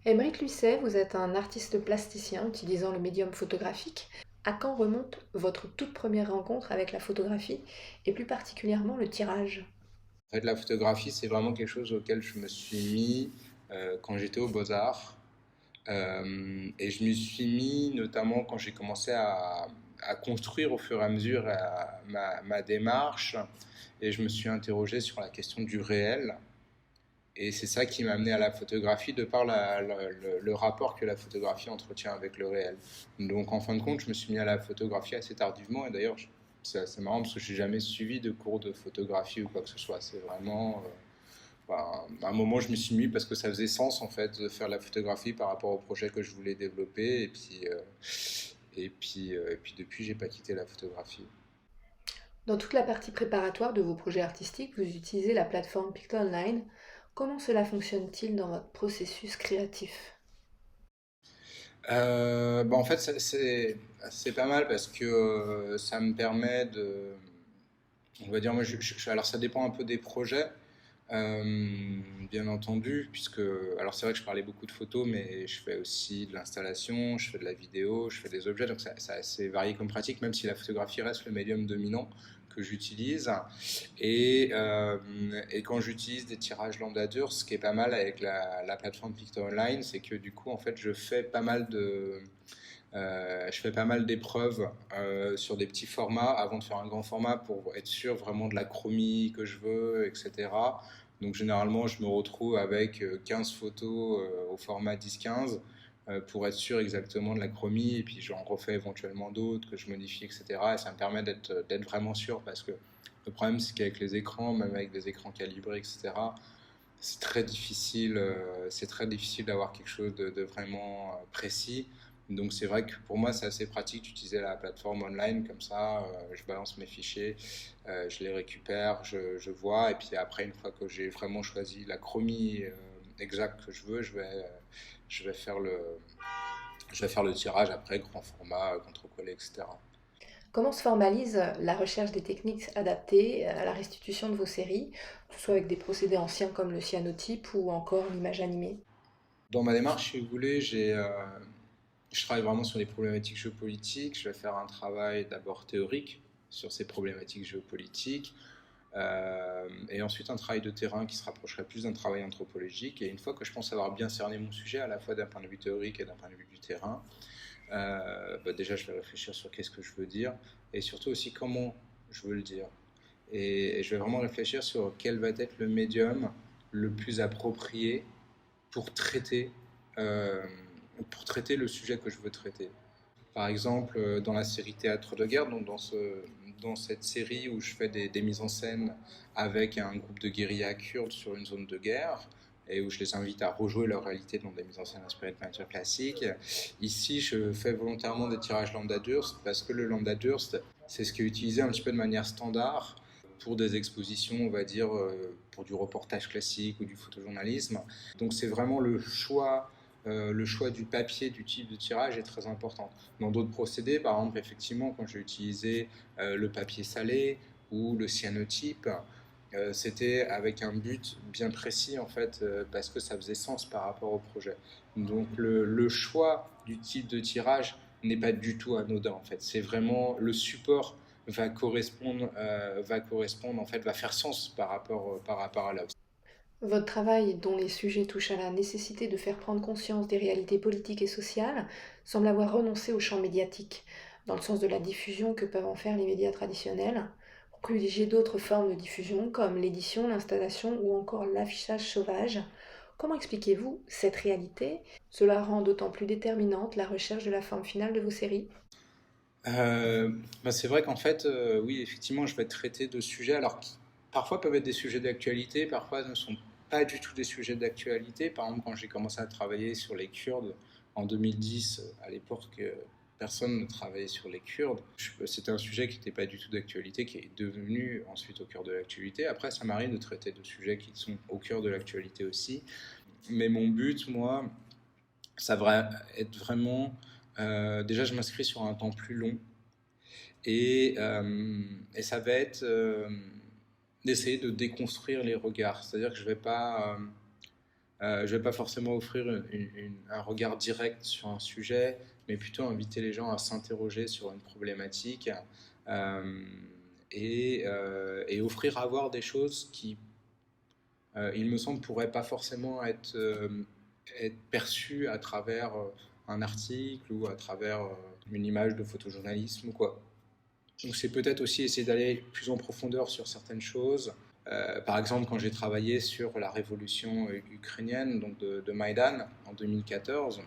Aymeric Lucet, vous êtes un artiste plasticien utilisant le médium photographique. À quand remonte votre toute première rencontre avec la photographie et plus particulièrement le tirage? En fait, la photographie, c'est vraiment quelque chose auquel je me suis mis quand j'étais aux Beaux-Arts. Et je m'y suis mis notamment quand j'ai commencé à construire au fur et à mesure ma démarche. Et je me suis interrogé sur la question du réel. Et c'est ça qui m'a amené à la photographie de par le rapport que la photographie entretient avec le réel. Donc en fin de compte, je me suis mis à la photographie assez tardivement. Et d'ailleurs, c'est assez marrant parce que je n'ai jamais suivi de cours de photographie ou quoi que ce soit. C'est vraiment enfin, à un moment, je m'y suis mis parce que ça faisait sens en fait de faire la photographie par rapport au projet que je voulais développer. Et puis depuis, j'ai pas quitté la photographie. Dans toute la partie préparatoire de vos projets artistiques, vous utilisez la plateforme Pictoline. Comment cela fonctionne-t-il dans votre processus créatif? En fait, c'est pas mal parce que ça me permet de, on va dire, moi, alors ça dépend un peu des projets. Bien entendu, puisque alors c'est vrai que je parlais beaucoup de photos, mais je fais aussi de l'installation, je fais de la vidéo, je fais des objets, donc c'est assez varié comme pratique, même si la photographie reste le médium dominant que j'utilise. Et quand j'utilise des tirages lambda durs, ce qui est pas mal avec la plateforme Picto Online, c'est que du coup, en fait, je fais pas mal d'épreuves sur des petits formats avant de faire un grand format pour être sûr vraiment de la chromie que je veux, etc. Donc généralement, je me retrouve avec 15 photos au format 10-15 pour être sûr exactement de la chromie et puis j'en refais éventuellement d'autres que je modifie, etc. Et ça me permet d'être vraiment sûr parce que le problème, c'est qu'avec les écrans, même avec des écrans calibrés, etc., c'est très difficile d'avoir quelque chose de vraiment précis. Donc c'est vrai que pour moi c'est assez pratique d'utiliser la plateforme online comme ça, je balance mes fichiers, je les récupère, je vois et puis après une fois que j'ai vraiment choisi la chromie exacte que je veux, je vais faire je vais faire le tirage après grand format, contre-collé, etc. Comment se formalise la recherche des techniques adaptées à la restitution de vos séries, que ce soit avec des procédés anciens comme le cyanotype ou encore l'image animée? Dans ma démarche, si vous voulez, je travaille vraiment sur les problématiques géopolitiques. Je vais faire un travail d'abord théorique sur ces problématiques géopolitiques, et ensuite un travail de terrain qui se rapprocherait plus d'un travail anthropologique. Et une fois que je pense avoir bien cerné mon sujet, à la fois d'un point de vue théorique et d'un point de vue du terrain, déjà je vais réfléchir sur qu'est-ce que je veux dire et surtout aussi comment je veux le dire. Et je vais vraiment réfléchir sur quel va être le médium le plus approprié pour traiter, euh, pour traiter le sujet que je veux traiter. Par exemple, dans la série Théâtre de guerre, donc dans cette série où je fais des mises en scène avec un groupe de guérillas kurdes sur une zone de guerre, et où je les invite à rejouer leur réalité dans des mises en scène inspirées de peinture classique. Ici, je fais volontairement des tirages lambda Durst parce que le lambda Durst, c'est ce qui est utilisé un petit peu de manière standard pour des expositions, on va dire, pour du reportage classique ou du photojournalisme. Donc c'est vraiment le choix du papier, du type de tirage est très important. Dans d'autres procédés, par exemple, effectivement, quand j'ai utilisé le papier salé ou le cyanotype, c'était avec un but bien précis en fait, parce que ça faisait sens par rapport au projet. Donc le choix du type de tirage n'est pas du tout anodin en fait. C'est vraiment le support va correspondre en fait, va faire sens par rapport à l'œuvre. Votre travail, dont les sujets touchent à la nécessité de faire prendre conscience des réalités politiques et sociales, semble avoir renoncé au champ médiatique, dans le sens de la diffusion que peuvent en faire les médias traditionnels, pour privilégier d'autres formes de diffusion comme l'édition, l'installation ou encore l'affichage sauvage. Comment expliquez-vous cette réalité? Cela rend d'autant plus déterminante la recherche de la forme finale de vos séries. C'est vrai qu'en fait, oui, effectivement, je vais traiter de sujets alors qui parfois peuvent être des sujets d'actualité, parfois ne sont pas du tout des sujets d'actualité. Par exemple, quand j'ai commencé à travailler sur les Kurdes en 2010, à l'époque, personne ne travaillait sur les Kurdes. C'était un sujet qui n'était pas du tout d'actualité, qui est devenu ensuite au cœur de l'actualité. Après, ça m'arrive de traiter de sujets qui sont au cœur de l'actualité aussi. Mais mon but, moi, ça va être vraiment... déjà, je m'inscris sur un temps plus long et ça va être d'essayer de déconstruire les regards. C'est-à-dire que je vais pas Je ne vais pas forcément offrir un regard direct sur un sujet, mais plutôt inviter les gens à s'interroger sur une problématique euh, et offrir à voir des choses qui, il me semble, pourraient pas forcément être perçues à travers un article ou à travers une image de photojournalisme ou quoi. Donc c'est peut-être aussi essayer d'aller plus en profondeur sur certaines choses. Par exemple, quand j'ai travaillé sur la révolution ukrainienne, donc de Maïdan en 2014,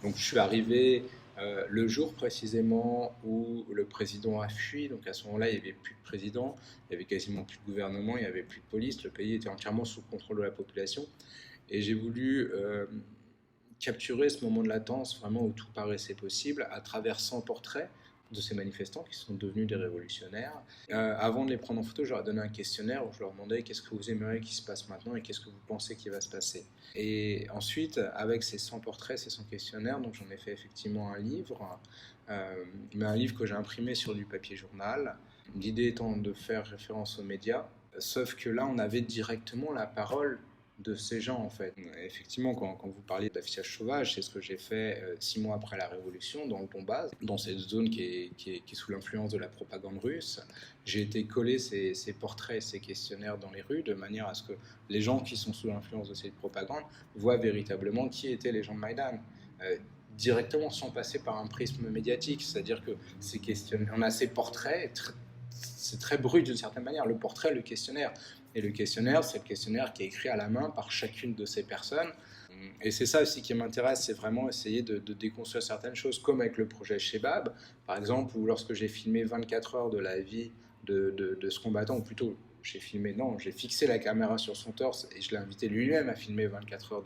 donc je suis arrivé le jour précisément où le président a fui. Donc à ce moment-là, il n'y avait plus de président, il n'y avait quasiment plus de gouvernement, il n'y avait plus de police. Le pays était entièrement sous le contrôle de la population. Et j'ai voulu capturer ce moment de latence vraiment où tout paraissait possible à travers 100 portraits de ces manifestants qui sont devenus des révolutionnaires. Avant de les prendre en photo, je leur ai donné un questionnaire où je leur demandais qu'est-ce que vous aimeriez qu'il se passe maintenant et qu'est-ce que vous pensez qu'il va se passer. Et ensuite, avec ces 100 portraits, ces 100 questionnaires, donc j'en ai fait effectivement un livre, mais un livre que j'ai imprimé sur du papier journal. L'idée étant de faire référence aux médias, sauf que là, on avait directement la parole de ces gens en fait. Effectivement, quand vous parliez d'affichage sauvage, c'est ce que j'ai fait 6 mois après la Révolution dans le Donbass, dans cette zone qui est sous l'influence de la propagande russe. J'ai été coller ces portraits, ces questionnaires dans les rues de manière à ce que les gens qui sont sous l'influence de cette propagande voient véritablement qui étaient les gens de Maïdan. Directement sans passer par un prisme médiatique, c'est-à-dire que on a ces portraits, c'est très brut d'une certaine manière, le portrait, le questionnaire. Et le questionnaire, c'est le questionnaire qui est écrit à la main par chacune de ces personnes. Et c'est ça aussi qui m'intéresse, c'est vraiment essayer de déconstruire certaines choses, comme avec le projet Shebab, par exemple, où lorsque j'ai filmé 24 heures de la vie de ce combattant, ou plutôt, j'ai fixé la caméra sur son torse et je l'ai invité lui-même à filmer 24 heures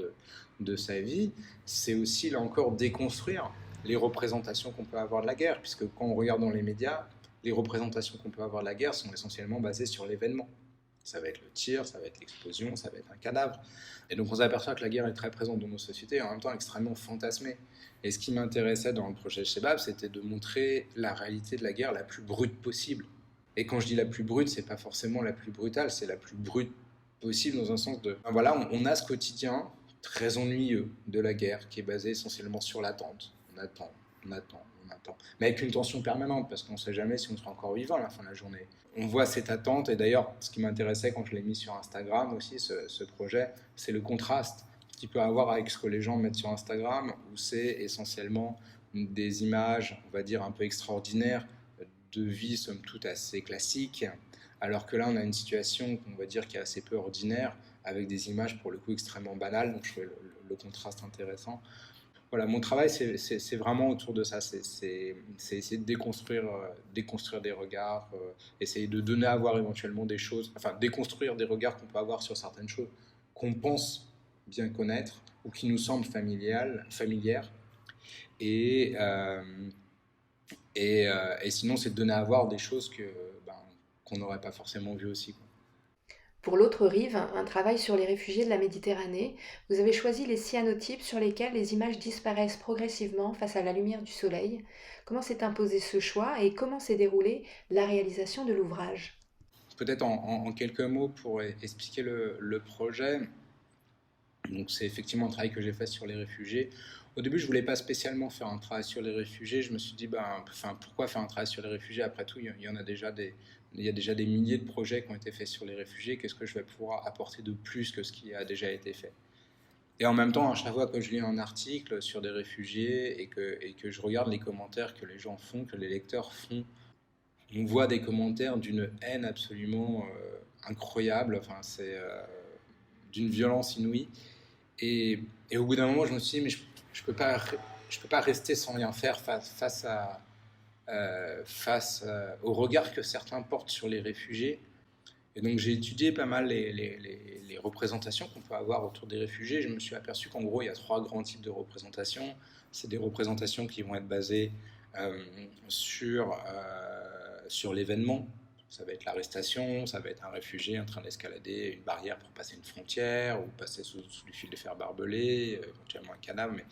de sa vie, c'est aussi, là encore, déconstruire les représentations qu'on peut avoir de la guerre, puisque quand on regarde dans les médias, les représentations qu'on peut avoir de la guerre sont essentiellement basées sur l'événement. Ça va être le tir, ça va être l'explosion, ça va être un cadavre. Et donc on s'aperçoit que la guerre est très présente dans nos sociétés et en même temps extrêmement fantasmée. Et ce qui m'intéressait dans le projet Shebab, c'était de montrer la réalité de la guerre la plus brute possible. Et quand je dis la plus brute, c'est pas forcément la plus brutale, c'est la plus brute possible dans un sens de... Voilà, on a ce quotidien très ennuyeux de la guerre qui est basé essentiellement sur l'attente. On attend, on attend, on attend. Mais avec une tension permanente parce qu'on ne sait jamais si on sera encore vivant à la fin de la journée. On voit cette attente et d'ailleurs ce qui m'intéressait quand je l'ai mis sur Instagram aussi, ce projet, c'est le contraste qu'il peut avoir avec ce que les gens mettent sur Instagram où c'est essentiellement des images, on va dire, un peu extraordinaires de vie somme toute assez classique, alors que là on a une situation qu'on va dire qui est assez peu ordinaire avec des images pour le coup extrêmement banales, donc je trouvais le contraste intéressant. Voilà, mon travail c'est vraiment autour de ça, c'est essayer de déconstruire des regards, essayer de donner à voir éventuellement des choses, enfin déconstruire des regards qu'on peut avoir sur certaines choses qu'on pense bien connaître ou qui nous semblent familières et, euh, et sinon, c'est de donner à voir des choses qu'on n'aurait pas forcément vues aussi, quoi. Pour l'autre rive, un travail sur les réfugiés de la Méditerranée, vous avez choisi les cyanotypes sur lesquels les images disparaissent progressivement face à la lumière du soleil. Comment s'est imposé ce choix et comment s'est déroulée la réalisation de l'ouvrage? Peut-être en quelques mots pour expliquer le projet. Donc, c'est effectivement un travail que j'ai fait sur les réfugiés. Au début, je voulais pas spécialement faire un travail sur les réfugiés. Je me suis dit, pourquoi faire un travail sur les réfugiés? Après tout, il y en a déjà il y a déjà des milliers de projets qui ont été faits sur les réfugiés. Qu'est-ce que je vais pouvoir apporter de plus que ce qui a déjà été fait? Et en même temps, à chaque fois que je lis un article sur des réfugiés et que je regarde les commentaires que les gens font, que les lecteurs font, on voit des commentaires d'une haine absolument incroyable. Enfin, c'est d'une violence inouïe. Et au bout d'un moment, je me suis dit, mais je peux pas rester sans rien faire face au regard que certains portent sur les réfugiés. Et donc j'ai étudié pas mal les représentations qu'on peut avoir autour des réfugiés. Je me suis aperçu qu'en gros, il y a trois grands types de représentations. C'est des représentations qui vont être basées euh, sur l'événement. Ça va être l'arrestation, ça va être un réfugié en train d'escalader une barrière pour passer une frontière ou passer sous du fil de fer barbelé, éventuellement un cadavre. Mais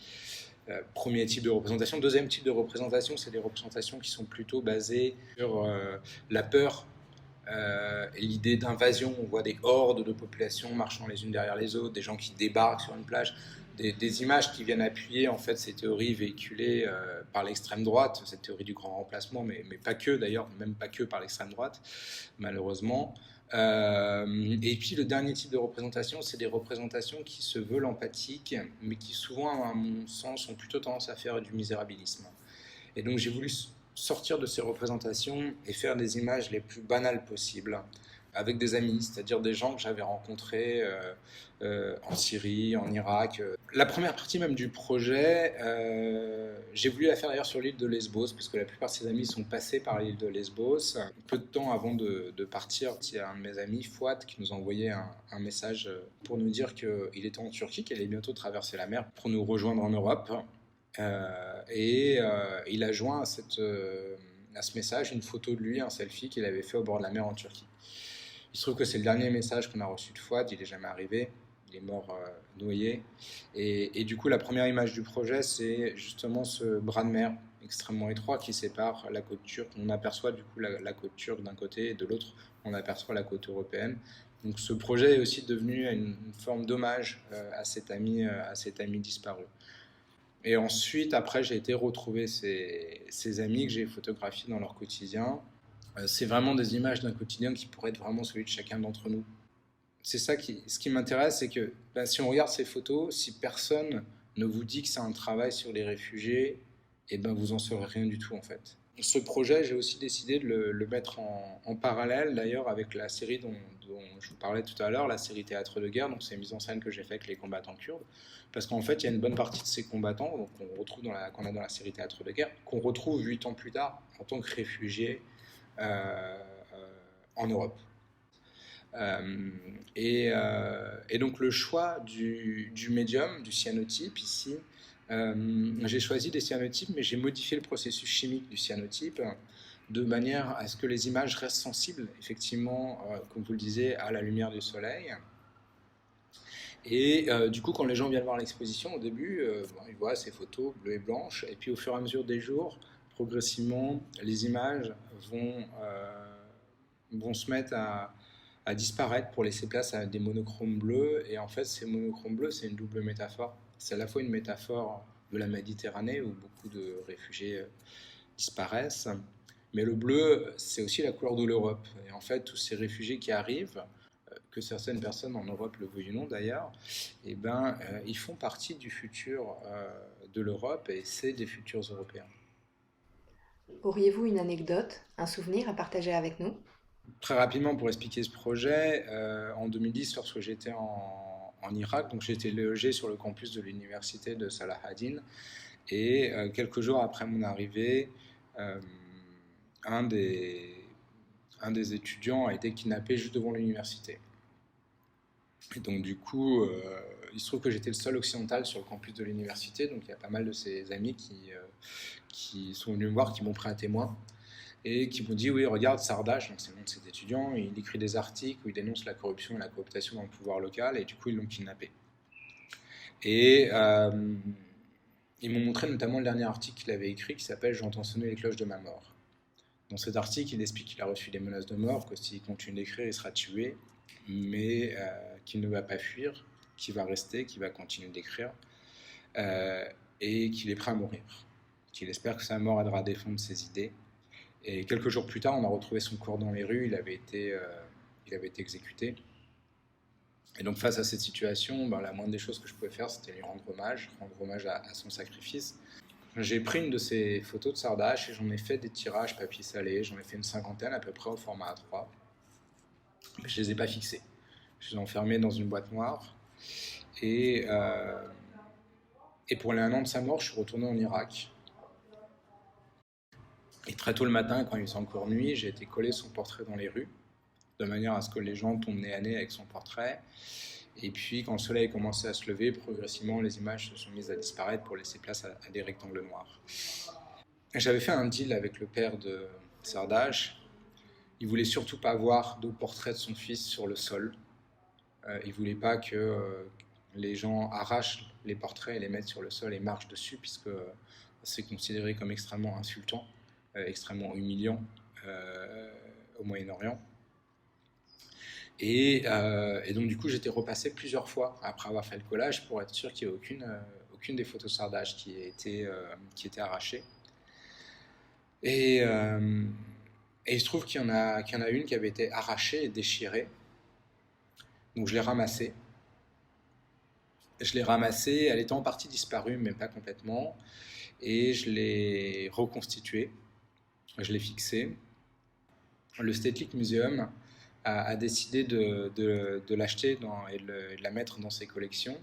premier type de représentation. Deuxième type de représentation, c'est des représentations qui sont plutôt basées sur la peur Et l'idée d'invasion, on voit des hordes de populations marchant les unes derrière les autres, des gens qui débarquent sur une plage, des images qui viennent appuyer en fait ces théories véhiculées par l'extrême droite, cette théorie du grand remplacement, mais pas que d'ailleurs, même pas que par l'extrême droite, malheureusement. Et puis le dernier type de représentation, c'est des représentations qui se veulent empathiques, mais qui souvent, à mon sens, ont plutôt tendance à faire du misérabilisme. Et donc j'ai voulu sortir de ces représentations et faire des images les plus banales possibles avec des amis, c'est-à-dire des gens que j'avais rencontrés en Syrie, en Irak. La première partie même du projet, j'ai voulu la faire d'ailleurs sur l'île de Lesbos, parce que la plupart de ses amis sont passés par l'île de Lesbos. Peu de temps avant de partir, il y a un de mes amis, Fouad, qui nous a envoyé un message pour nous dire qu'il était en Turquie, qu'il allait bientôt traverser la mer pour nous rejoindre en Europe. Il a joint à ce message une photo de lui, un selfie qu'il avait fait au bord de la mer en Turquie. Il se trouve que c'est le dernier message qu'on a reçu de Fouad, il n'est jamais arrivé, il est mort noyé. Et du coup, la première image du projet, c'est justement ce bras de mer extrêmement étroit qui sépare la côte turque. On aperçoit du coup la côte turque d'un côté et de l'autre, on aperçoit la côte européenne. Donc ce projet est aussi devenu une forme d'hommage à cet ami disparu. Et ensuite, après, j'ai été retrouver ces amis que j'ai photographiés dans leur quotidien. C'est vraiment des images d'un quotidien qui pourrait être vraiment celui de chacun d'entre nous. C'est ça ce qui m'intéresse, c'est que si on regarde ces photos, si personne ne vous dit que c'est un travail sur les réfugiés, et ben vous en saurez rien du tout en fait. Ce projet, j'ai aussi décidé de le mettre en parallèle d'ailleurs avec la série dont je vous parlais tout à l'heure, la série Théâtre de guerre, donc c'est une mise en scène que j'ai fait avec les combattants kurdes, parce qu'en fait il y a une bonne partie de ces combattants qu'on a dans la série Théâtre de guerre, qu'on retrouve 8 ans plus tard en tant que réfugiés en Europe. Et donc le choix du médium, du cyanotype ici, j'ai choisi des cyanotypes, mais j'ai modifié le processus chimique du cyanotype de manière à ce que les images restent sensibles, effectivement, comme vous le disiez, à la lumière du soleil. Et du coup, quand les gens viennent voir l'exposition, au début, ils voient ces photos bleues et blanches, et puis au fur et à mesure des jours, progressivement, les images vont se mettre à disparaître pour laisser place à des monochromes bleus. Et en fait, ces monochromes bleus, c'est une double métaphore. C'est à la fois une métaphore de la Méditerranée, où beaucoup de réfugiés disparaissent, mais le bleu, c'est aussi la couleur de l'Europe. Et en fait, tous ces réfugiés qui arrivent, que certaines personnes en Europe le veuillent ou non d'ailleurs, eh ben, ils font partie du futur de l'Europe, et c'est des futurs Européens. Auriez-vous une anecdote, un souvenir à partager avec nous? Très rapidement, pour expliquer ce projet, en 2010, lorsque j'étais en Irak, donc j'étais logé sur le campus de l'université de Salah ad-Din, et quelques jours après mon arrivée, euh, un des, un des étudiants a été kidnappé juste devant l'université. Et donc du coup, il se trouve que j'étais le seul occidental sur le campus de l'université, donc il y a pas mal de ses amis qui sont venus me voir, qui m'ont pris un témoin, et qui m'ont dit oui, regarde Sardash, donc c'est le nom de cet étudiant, il écrit des articles où il dénonce la corruption et la cooptation dans le pouvoir local, et du coup ils l'ont kidnappé. Et ils m'ont montré notamment le dernier article qu'il avait écrit qui s'appelle J'entends sonner les cloches de ma mort. Dans cet article, il explique qu'il a reçu des menaces de mort, que s'il continue d'écrire, il sera tué, mais qu'il ne va pas fuir, qu'il va rester, qu'il va continuer d'écrire, euh, et qu'il est prêt à mourir. Qu'il espère que sa mort aidera à défendre ses idées. Et quelques jours plus tard, on a retrouvé son corps dans les rues, il avait été exécuté. Et donc face à cette situation, ben, la moindre des choses que je pouvais faire, c'était lui rendre hommage à son sacrifice. J'ai pris une de ces photos de Sardash et j'en ai fait des tirages papier salé, j'en ai fait une cinquantaine à peu près au format A3. Mais je ne les ai pas fixés. Je les ai enfermés dans une boîte noire. Et, euh, et pour les 1 an de sa mort, je suis retourné en Irak. Et très tôt le matin, quand il s'est encore nuit, j'ai été coller son portrait dans les rues, de manière à ce que les gens tombent nez à nez avec son portrait. Et puis, quand le soleil commençait à se lever, progressivement, les images se sont mises à disparaître pour laisser place à des rectangles noirs. J'avais fait un deal avec le père de Sardash. Il voulait surtout pas voir de portrait de son fils sur le sol. Il voulait pas que les gens arrachent les portraits et les mettent sur le sol et marchent dessus, puisque c'est considéré comme extrêmement insultant, extrêmement humiliant au Moyen-Orient. Et donc du coup, j'étais repassé plusieurs fois après avoir fait le collage pour être sûr qu'il n'y ait aucune des photos sardage qui était arrachée. Et, euh, et il se trouve qu'il y en a une qui avait été arrachée et déchirée. Donc je l'ai ramassée. Je l'ai ramassée, elle était en partie disparue, mais pas complètement. Et je l'ai reconstituée, je l'ai fixée. Le Stedelijk Museum a décidé de l'acheter et de la mettre dans ses collections.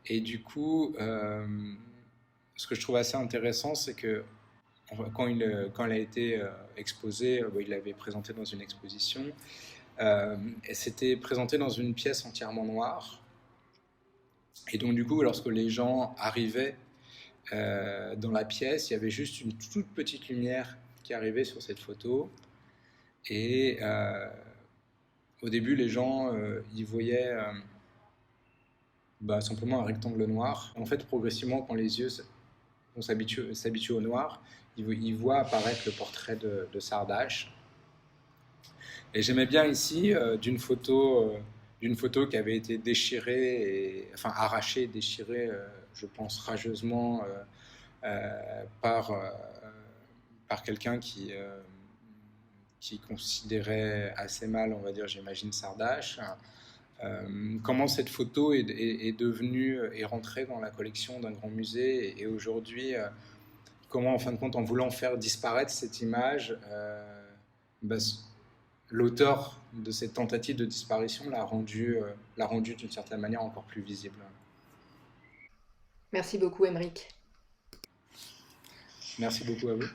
Et du coup, ce que je trouve assez intéressant, c'est que quand elle a été exposée, il l'avait présentée dans une exposition, et c'était présenté dans une pièce entièrement noire. Et donc du coup, lorsque les gens arrivaient dans la pièce, il y avait juste une toute petite lumière qui arrivait sur cette photo. Et au début, les gens ils voyaient simplement un rectangle noir. En fait, progressivement, quand les yeux s'habituent au noir, ils voient apparaître le portrait de Sardache. Et j'aimais bien ici d'une photo qui avait été déchirée, enfin arrachée, déchirée, je pense rageusement par quelqu'un qui considérait assez mal, on va dire, j'imagine, Sardache. Comment cette photo est rentrée dans la collection d'un grand musée et aujourd'hui, comment, en fin de compte, en voulant faire disparaître cette image, bah, l'auteur de cette tentative de disparition l'a rendu d'une certaine manière encore plus visible. Merci beaucoup, Émeric. Merci beaucoup à vous.